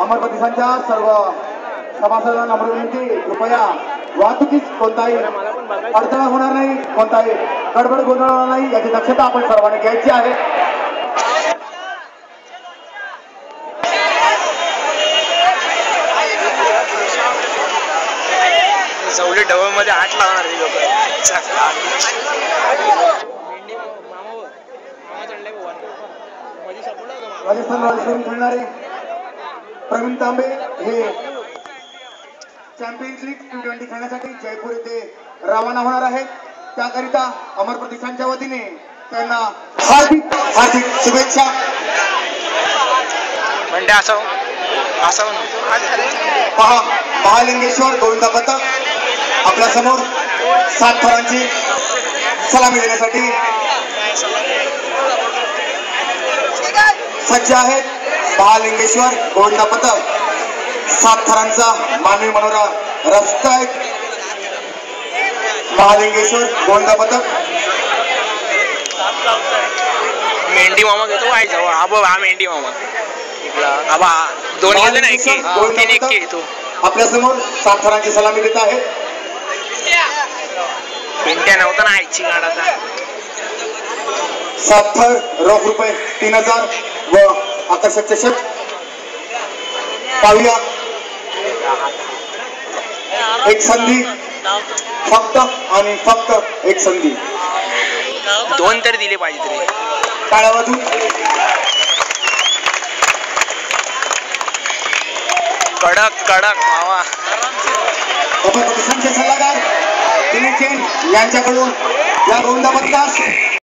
अमर प्रतिष्ठानच्या सर्व सभासदांना नम्र विनंती, कृपया वाहतुकीस कोणताही अडथळा होणार नाही, कोणताही गडबड गोंधळ होणार नाही याची दक्षता आपण सर्वांनी घ्यायची आहे. जवळी डबल मध्ये 8 लावणार लोक. राजस्थान रॉयल्स खेळणारे प्रवीण तांबे हे चॅम्पियन्स लीग T20 खेळण्यासाठी जयपूर येथे रवाना होणार आहेत. त्याकरिता अमर प्रतिष्ठानच्या वतीने त्यांना हार्दिक हार्दिक शुभेच्छा. म्हणजे असं पहा, महालिंगेश्वर गोविंदा पथक आपल्या समोर 7 थरांची सलामी देण्यासाठी सज्ज आहेत. महालिंगेश्वर गोविंदा पथक 7 थरांचा मानवी मनोरा रचतायत. महालिंगेश्वर गोविंदा पथक. मेंढी मामा घेतो काय जवळ. हा मेंढी मामा आबा 2 गेले ना, 1 घेतो. आपल्या समोर 7 थरांची सलामी देत आहेत. पेंट्या नव्हता ना आईची गाडाचा. 7 थर रोख रुपये 3000 व आकर्षक चषक. पाहूया एक संधी, फक्त आणि फक्त एक संधी. 2 तरी दिले पाहिजे तरी. टाळ्या वाजून कडक मावा. प्रतिष्ठानचे सल्लागार दिलीप जैन यांच्याकडून या गोविंदा पथकास